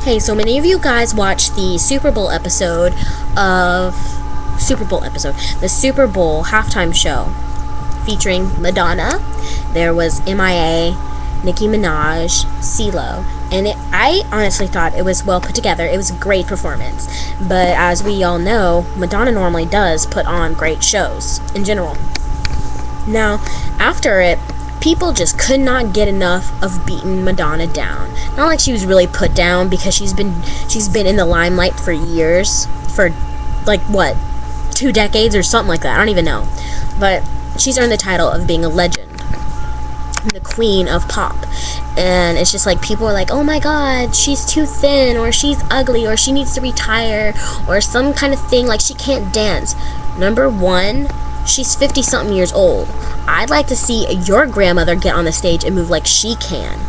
Hey, so many of you guys watched the Super Bowl episode, the Super Bowl halftime show featuring Madonna. There was MIA, Nicki Minaj, CeeLo, and I honestly thought it was well put together. It was a great performance, but as we all know, Madonna normally does put on great shows in general. Now, after it, people just could not get enough of beating Madonna down. Not like she was really put down, because she's been in the limelight for years, for like what, 2 decades or something like that. I don't even know, but she's earned the title of being a legend, the queen of pop. And it's just like, people are like, oh my god, she's too thin, or she's ugly, or she needs to retire, or some kind of thing, like she can't dance. Number one, she's 50-something years old. I'd like to see your grandmother get on the stage and move like she can.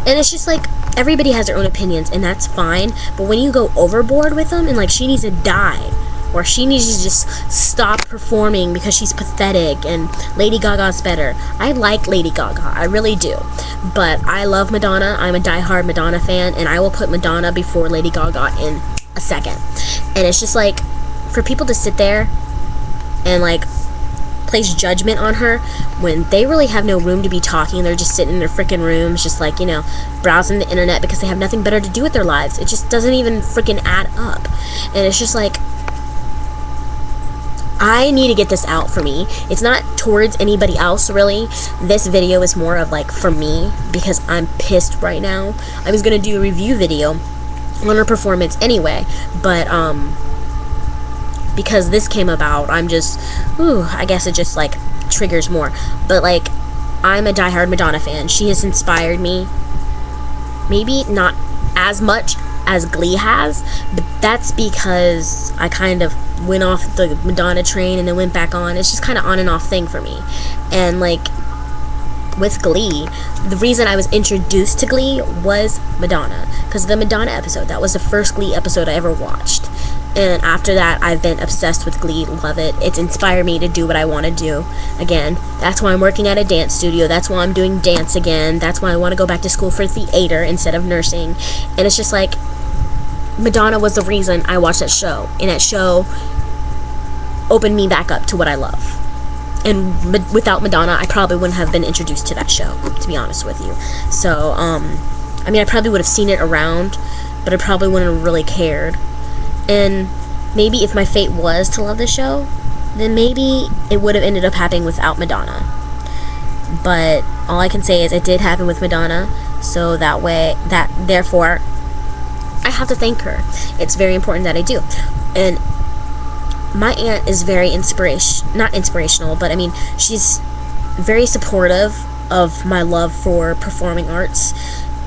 And it's just like, everybody has their own opinions, and that's fine. But when you go overboard with them, and like, she needs to die, or she needs to just stop performing because she's pathetic, and Lady Gaga's better. I like Lady Gaga, I really do. But I love Madonna. I'm a diehard Madonna fan, and I will put Madonna before Lady Gaga in a second. And it's just like, for people to sit there and like place judgment on her when they really have no room to be talking. They're just sitting in their freaking rooms, just like, you know, browsing the internet because they have nothing better to do with their lives. It just doesn't even freaking add up. And it's just like, I need to get this out for me. It's not towards anybody else, really. This video is more of like for me, because I'm pissed right now. I was gonna do a review video on her performance anyway, but because this came about, I'm just, I guess it just like triggers more. But like, I'm a diehard Madonna fan. She has inspired me. Maybe not as much as Glee has, but that's because I kind of went off the Madonna train and then went back on. It's just kind of on and off thing for me. And like, with Glee, the reason I was introduced to Glee was Madonna, because the Madonna episode, that was the first Glee episode I ever watched. And after that, I've been obsessed with Glee, love it. It's inspired me to do what I want to do again. That's why I'm working at a dance studio. That's why I'm doing dance again. That's why I want to go back to school for theater instead of nursing. And it's just like, Madonna was the reason I watched that show. And that show opened me back up to what I love. And without Madonna, I probably wouldn't have been introduced to that show, to be honest with you. So, I mean, I probably would have seen it around, but I probably wouldn't have really cared. And maybe if my fate was to love the show, then maybe it would have ended up happening without Madonna. But all I can say is it did happen with Madonna, so therefore, I have to thank her. It's very important that I do. And my aunt is very not inspirational, but I mean, she's very supportive of my love for performing arts,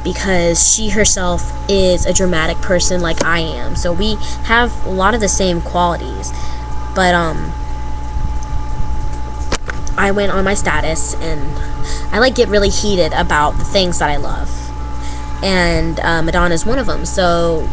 because she herself is a dramatic person like I am. So we have a lot of the same qualities. But I went on my status, and I like get really heated about the things that I love. And Madonna is one of them. So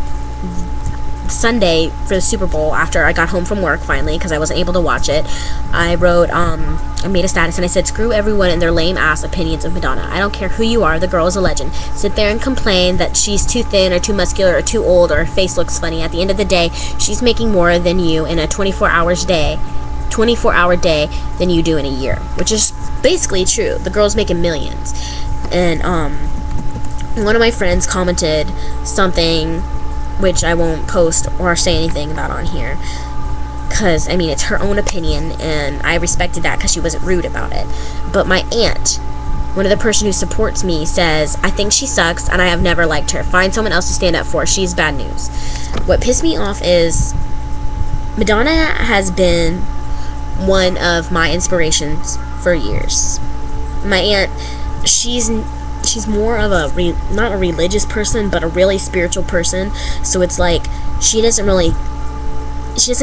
Sunday for the Super Bowl, after I got home from work finally, because I wasn't able to watch it, I wrote, I made a status and I said, screw everyone and their lame ass opinions of Madonna. I don't care who you are, the girl is a legend. Sit there and complain that she's too thin or too muscular or too old or her face looks funny. At the end of the day, she's making more than you in a 24-hour day than you do in a year, which is basically true. The girl's making millions. And one of my friends commented something which I won't post or say anything about on here, because, I mean, it's her own opinion, and I respected that because she wasn't rude about it. But my aunt, one of the person who supports me, says, I think she sucks, and I have never liked her. Find someone else to stand up for. She's bad news. What pissed me off is Madonna has been one of my inspirations for years. My aunt, she's more of not a religious person, but a really spiritual person. So it's like, she doesn't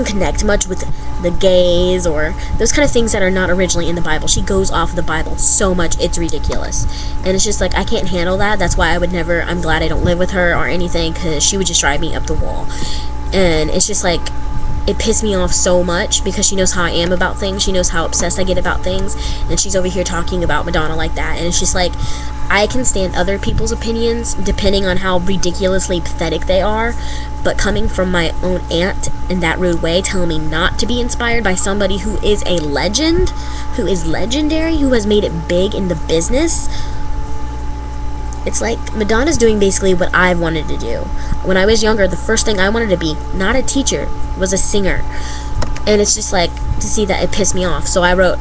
connect much with the gays or those kind of things that are not originally in the Bible. She goes off the Bible so much, it's ridiculous. And it's just like, I can't handle that. That's why I'm glad I don't live with her or anything, because she would just drive me up the wall. And it's just like, it pissed me off so much, because she knows how I am about things. She knows how obsessed I get about things, and she's over here talking about Madonna like that. And it's just like, I can stand other people's opinions depending on how ridiculously pathetic they are, but coming from my own aunt in that rude way, telling me not to be inspired by somebody who is a legend, who is legendary, who has made it big in the business. It's like Madonna's doing basically what I wanted to do. When I was younger, the first thing I wanted to be, not a teacher, was a singer. And it's just like, to see that, it pissed me off. So I wrote,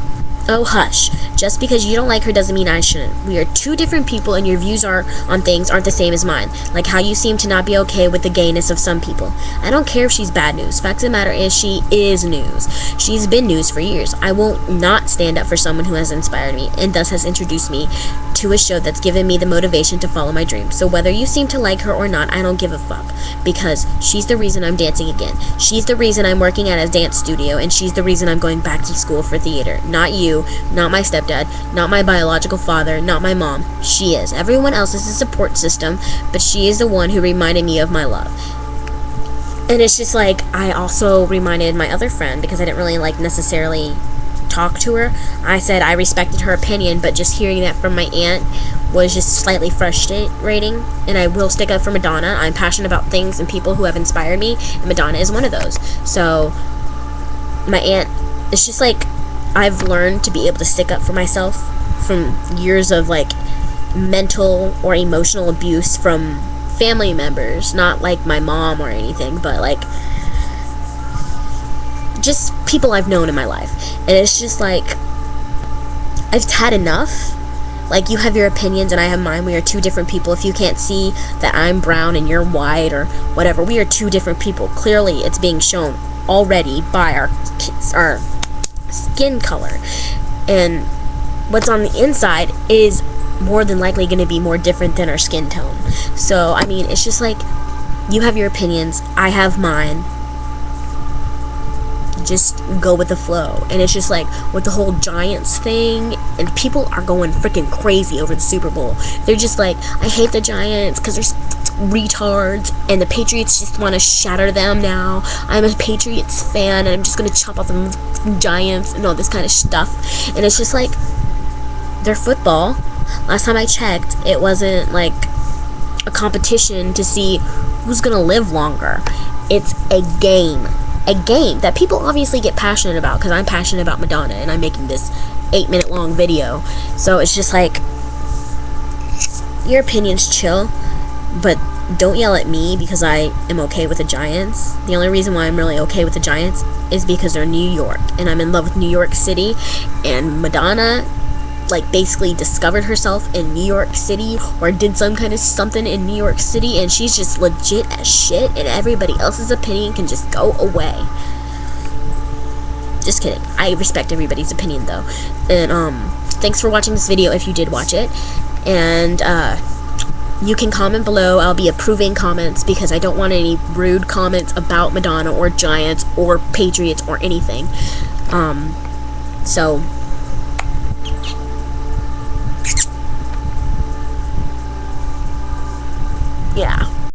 "Oh, hush. Just because you don't like her doesn't mean I shouldn't. We are two different people, and your views on things aren't the same as mine. Like how you seem to not be okay with the gayness of some people. I don't care if she's bad news. Fact of the matter is, she is news. She's been news for years. I won't not stand up for someone who has inspired me, and thus has introduced me to a show that's given me the motivation to follow my dreams. So whether you seem to like her or not, I don't give a fuck. Because she's the reason I'm dancing again. She's the reason I'm working at a dance studio, and she's the reason I'm going back to school for theater. Not you, not my stepdad, not my biological father, not my mom. She is. Everyone else is a support system, but she is the one who reminded me of my love." And it's just like, I also reminded my other friend, because I didn't really necessarily talk to her. I said I respected her opinion, but just hearing that from my aunt was just slightly frustrating. And I will stick up for Madonna. I'm passionate about things and people who have inspired me, and Madonna is one of those. So my aunt, it's just like, I've learned to be able to stick up for myself from years of mental or emotional abuse from family members, not like my mom or anything, but just people I've known in my life. And it's just like, I've had enough. You have your opinions and I have mine. We are two different people. If you can't see that I'm brown and you're white or whatever, we are two different people. Clearly, it's being shown already by our skin color. And what's on the inside is more than likely going to be more different than our skin tone. So, I mean, it's just like, you have your opinions, I have mine. Just go with the flow. And it's just like, with the whole Giants thing, and people are going freaking crazy over the Super Bowl. They're just like, I hate the Giants because they're retards, and the Patriots just want to shatter them now. I'm a Patriots fan, and I'm just gonna chop off the Giants and all this kind of stuff. And it's just like, their football, last time I checked, it wasn't like a competition to see who's gonna live longer. It's a game that people obviously get passionate about, because I'm passionate about Madonna and I'm making this 8-minute long video. So it's just like, your opinion's chill, but don't yell at me because I am okay with the Giants. The only reason why I'm really okay with the Giants is because they're New York, and I'm in love with New York City, and Madonna basically discovered herself in New York City, or did some kind of something in New York City, and she's just legit as shit, and everybody else's opinion can just go away. Just kidding. I respect everybody's opinion though. And thanks for watching this video if you did watch it. And you can comment below. I'll be approving comments because I don't want any rude comments about Madonna or Giants or Patriots or anything. So yeah.